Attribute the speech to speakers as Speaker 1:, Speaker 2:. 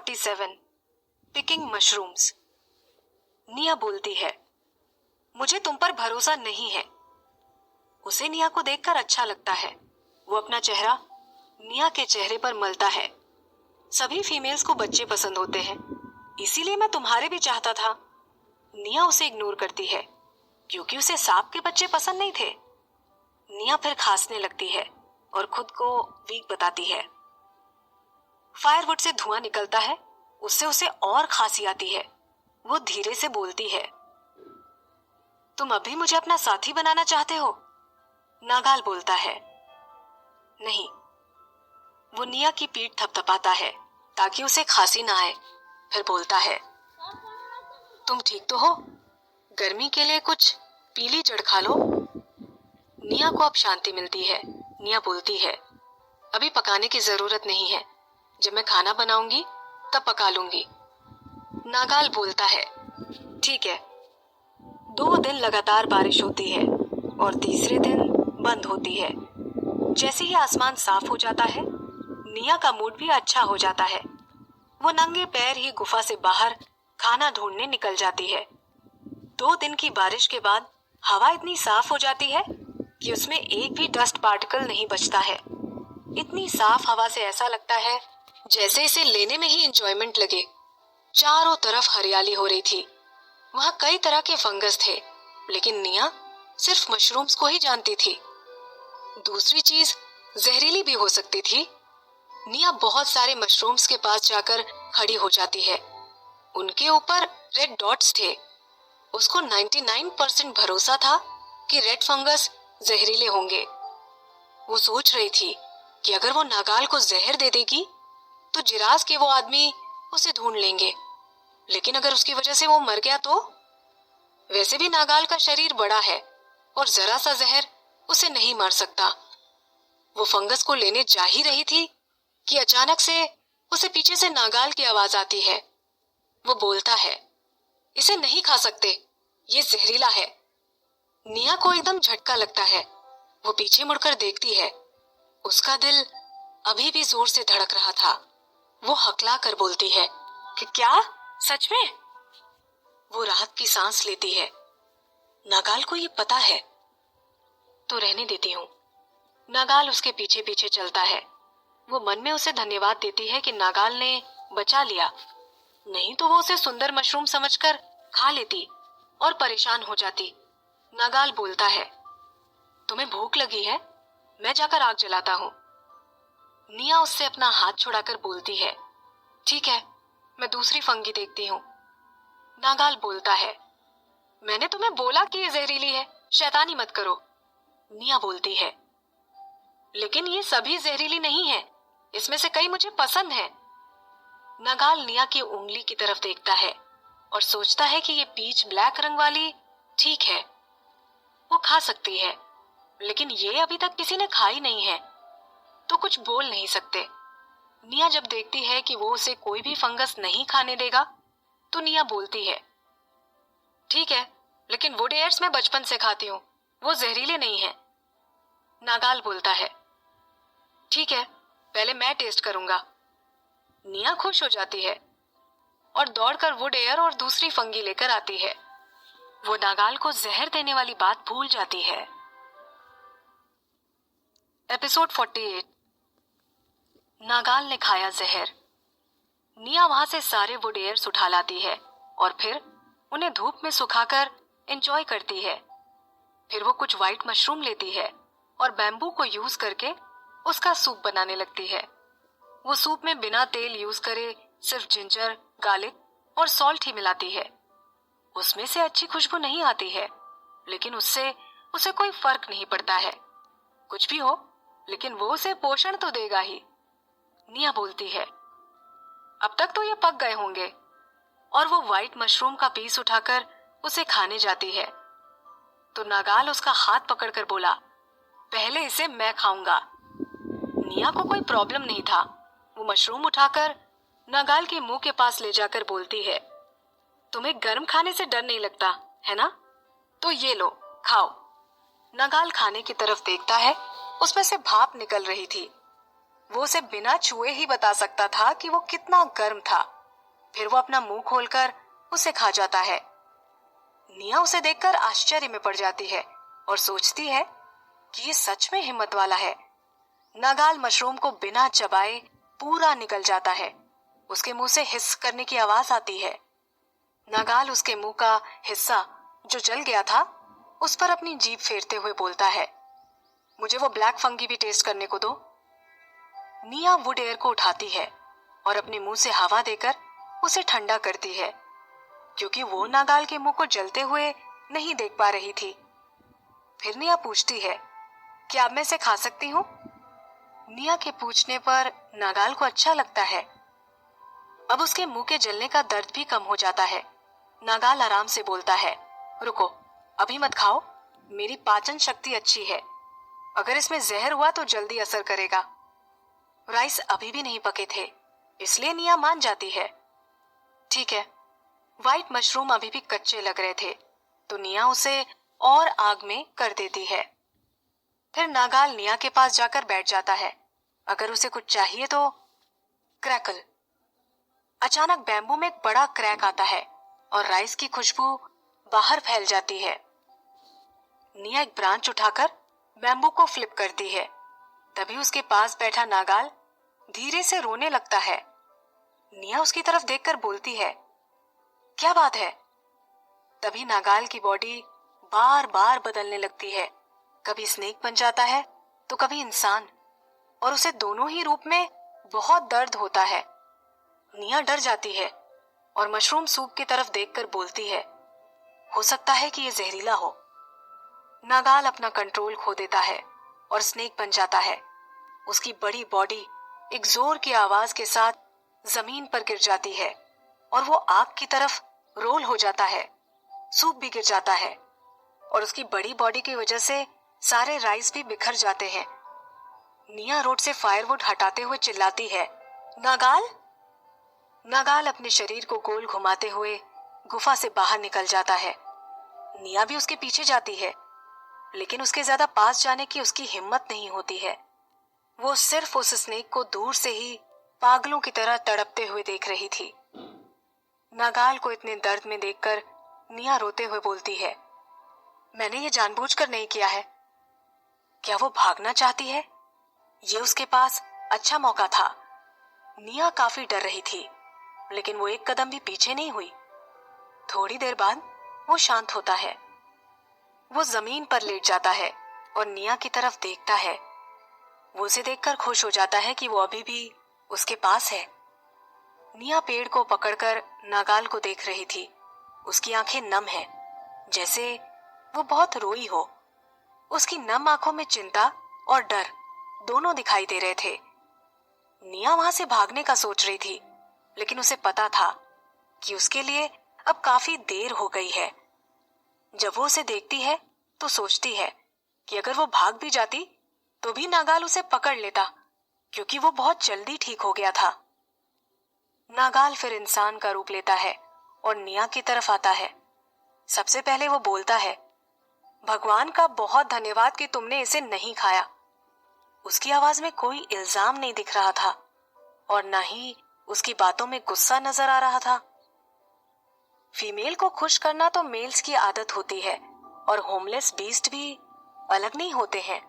Speaker 1: 47 picking mushrooms. निया बोलती है, मुझे तुम पर भरोसा नहीं है। उसे निया को देखकर अच्छा लगता है। वो अपना चेहरा निया के चेहरे पर मलता है। सभी फीमेल्स को बच्चे पसंद होते हैं, इसीलिए मैं तुम्हारे भी चाहता था। निया उसे इग्नोर करती है क्योंकि उसे सांप के बच्चे पसंद नहीं थे। निया फिर खांसने लगती है और खुद को वीक बताती है। फायरवुड से धुआं निकलता है, उससे उसे और खांसी आती है। वो धीरे से बोलती है, तुम अभी मुझे अपना साथी बनाना चाहते हो? नागाल बोलता है, नहीं। वो निया की पीठ थपथपाता है ताकि उसे खांसी ना आए। फिर बोलता है, तुम ठीक तो हो? गर्मी के लिए कुछ पीली जड़ खा लो। निया को अब शांति मिलती है। निया बोलती है, अभी पकाने की जरूरत नहीं है, जब मैं खाना बनाऊंगी तब पका लूंगी। नागाल बोलता है, ठीक है। 2 दिन लगातार बारिश होती है और तीसरे दिन बंद होती है। जैसे ही आसमान साफ हो जाता है, निया का मूड भी अच्छा हो जाता है। वो नंगे पैर ही गुफा से बाहर खाना ढूंढने निकल जाती है। 2 दिन की बारिश के बाद हवा इतनी साफ हो जाती है कि उसमें एक भी डस्ट पार्टिकल नहीं बचता है। इतनी साफ हवा से ऐसा लगता है जैसे इसे लेने में ही एंजॉयमेंट लगे। चारों तरफ हरियाली हो रही थी। वहां कई तरह के फंगस थे, लेकिन निया सिर्फ मशरूम्स को ही जानती थी। दूसरी चीज जहरीली भी हो सकती थी। निया बहुत सारे मशरूम्स के पास जाकर खड़ी हो जाती है। उनके ऊपर रेड डॉट्स थे। उसको 99% भरोसा था कि रेड फंगस जहरीले होंगे। वो सोच रही थी कि अगर वो नागाल को जहर दे देगी तो जिराज के वो आदमी उसे ढूंढ लेंगे, लेकिन अगर उसकी वजह से वो मर गया तो? वैसे भी नागाल का शरीर बड़ा है और जरा सा जहर उसे नहीं मार सकता। वो फंगस को लेने जा ही रही थी कि अचानक से उसे पीछे से नागाल की आवाज आती है। वो बोलता है, इसे नहीं खा सकते, ये जहरीला है। निया को एकदम झटका लगता है। वो पीछे मुड़कर देखती है। उसका दिल अभी भी जोर से धड़क रहा था। वो हकला कर बोलती है कि क्या सच में? वो राहत की सांस लेती है। नागाल को ये पता है तो रहने देती हूँ। नागाल उसके पीछे पीछे चलता है। वो मन में उसे धन्यवाद देती है कि नागाल ने बचा लिया, नहीं तो वो उसे सुंदर मशरूम समझकर खा लेती और परेशान हो जाती। नागाल बोलता है, तुम्हें भूख लगी है? मैं जाकर आग जलाता हूँ। निया उससे अपना हाथ छुड़ाकर बोलती है, ठीक है, मैं दूसरी फंगी देखती हूँ। नागाल बोलता है, मैंने तुम्हें बोला कि ये जहरीली है, शैतानी मत करो। निया बोलती है, लेकिन ये सभी जहरीली नहीं है, इसमें से कई मुझे पसंद है। नागाल निया की उंगली की तरफ देखता है और सोचता है कि ये पीच ब्लैक रंग वाली ठीक है, वो खा सकती है, लेकिन ये अभी तक किसी ने खाई नहीं है, तो कुछ बोल नहीं सकते। निया जब देखती है कि वो उसे कोई भी फंगस नहीं खाने देगा, तो निया बोलती है, ठीक है, लेकिन वुड एयर्स मैं बचपन से खाती हूँ, वो जहरीले नहीं है। नागाल बोलता है, ठीक है, पहले मैं टेस्ट करूंगा। निया खुश हो जाती है और दौड़कर वुड एयर और दूसरी फंगी लेकर आती है। वो नागाल को जहर देने वाली बात भूल जाती है। एपिसोड 48। नागाल ने खाया जहर। निया वहां से सारे वुड एयर्स उठा लाती है और फिर उन्हें धूप में सुखाकर एंजॉय करती है। फिर वो कुछ व्हाइट मशरूम लेती है और बैम्बू को यूज करके उसका सूप बनाने लगती है। वो सूप में बिना तेल यूज करे सिर्फ जिंजर, गार्लिक और सॉल्ट ही मिलाती है। उसमें से अच्छी खुशबू नहीं आती है, लेकिन उससे उसे कोई फर्क नहीं पड़ता है। कुछ भी हो, लेकिन वो उसे पोषण तो देगा ही। निया बोलती है, अब तक तो ये पक गए होंगे, और वो व्हाइट मशरूम का पीस उठाकर उसे खाने जाती है। तो नागाल उसका हाथ पकड़कर बोला, पहले इसे मैं खाऊंगा। निया को कोई प्रॉब्लम नहीं था। वो मशरूम उठाकर नागाल के मुंह के पास ले जाकर बोलती है, तुम्हें गर्म खाने से डर नहीं लगता है ना? तो ये लो, खाओ। नागाल खाने की तरफ देखता है, उसमें से भाप निकल रही थी। वो उसे बिना छुए ही बता सकता था कि वो कितना गर्म था। फिर वो अपना मुंह खोलकर उसे खा जाता है। निया उसे देखकर आश्चर्य में पड़ जाती है और सोचती है कि ये सच में हिम्मत वाला है। नागाल मशरूम को बिना चबाए पूरा निकल जाता है। उसके मुंह से हिस करने की आवाज आती है। नागाल उसके मुंह का हिस्सा जो जल गया था उस पर अपनी जीभ फेरते हुए बोलता है, मुझे वो ब्लैक फंगी भी टेस्ट करने को दो। निया वुड एयर को उठाती है और अपने मुंह से हवा देकर उसे ठंडा करती है, क्योंकि वो नागाल के मुंह को जलते हुए नहीं देख पा रही थी। फिर निया पूछती है, क्या अब मैं इसे खा सकती हूँ? निया के पूछने पर नागाल को अच्छा लगता है। अब उसके मुंह के जलने का दर्द भी कम हो जाता है। नागाल आराम से बोलता है, रुको, अभी मत खाओ, मेरी पाचन शक्ति अच्छी है। अगर इसमें जहर हुआ तो जल्दी असर करेगा। राइस अभी भी नहीं पके थे, इसलिए निया मान जाती है। ठीक है। व्हाइट मशरूम अभी भी कच्चे लग रहे थे, तो निया उसे और आग में कर देती है। फिर नागाल निया के पास जाकर बैठ जाता है। अगर उसे कुछ चाहिए तो क्रैकल। अचानक बैम्बू में एक बड़ा क्रैक आता है और राइस की खुशबू बाहर फैल जाती है। निया एक ब्रांच उठाकर बैम्बू को फ्लिप करती है। तभी उसके पास बैठा नागाल धीरे से रोने लगता है। निया उसकी तरफ देखकर बोलती है, क्या बात है? तभी नागाल की बॉडी बार बार बदलने लगती है। कभी स्नेक बन जाता है तो कभी इंसान, और उसे दोनों ही रूप में बहुत दर्द होता है। निया डर जाती है और मशरूम सूप की तरफ देखकर बोलती है, हो सकता है कि ये जहरीला हो। नागाल अपना कंट्रोल खो देता है और स्नेक बन जाता है। उसकी बड़ी बॉडी एक जोर की आवाज के साथ जमीन पर गिर जाती है और वो आग की तरफ रोल हो जाता है। सूप भी गिर जाता है और उसकी बड़ी बॉडी की वजह से सारे राइस भी बिखर जाते हैं। निया रोड से फायरवुड हटाते हुए चिल्लाती है, नागाल। नागाल अपने शरीर को गोल घुमाते हुए गुफा से बाहर निकल जाता है। निया भी उसके पीछे जाती है, लेकिन उसके ज्यादा पास जाने की उसकी हिम्मत नहीं होती है। वो सिर्फ उस स्नेक को दूर से ही पागलों की तरह तड़पते हुए देख रही थी। नागाल को इतने दर्द में देखकर निया रोते हुए बोलती है, मैंने ये जानबूझकर नहीं किया है। क्या वो भागना चाहती है? ये उसके पास अच्छा मौका था। निया काफी डर रही थी, लेकिन वो एक कदम भी पीछे नहीं हुई। थोड़ी देर बाद वो शांत होता है। वो जमीन पर लेट जाता है और निया की तरफ देखता है। वो उसे देखकर खुश हो जाता है कि वो अभी भी उसके पास है। निया पेड़ को पकड़कर नागाल को देख रही थी। उसकी आंखें नम हैं, जैसे वो बहुत रोई हो। उसकी नम आंखों में चिंता और डर दोनों दिखाई दे रहे थे। निया वहां से भागने का सोच रही थी, लेकिन उसे पता था कि उसके लिए अब काफी देर हो गई है। जब वो उसे देखती है तो सोचती है कि अगर वो भाग भी जाती तो भी नागाल उसे पकड़ लेता, क्योंकि वो बहुत जल्दी ठीक हो गया था। नागाल फिर इंसान का रूप लेता है और निया की तरफ आता है। सबसे पहले वो बोलता है, भगवान का बहुत धन्यवाद कि तुमने इसे नहीं खाया। उसकी आवाज में कोई इल्जाम नहीं दिख रहा था और न ही उसकी बातों में गुस्सा नजर आ रहा था। फीमेल को खुश करना तो मेल्स की आदत होती है, और होमलेस बीस्ट भी अलग नहीं होते हैं।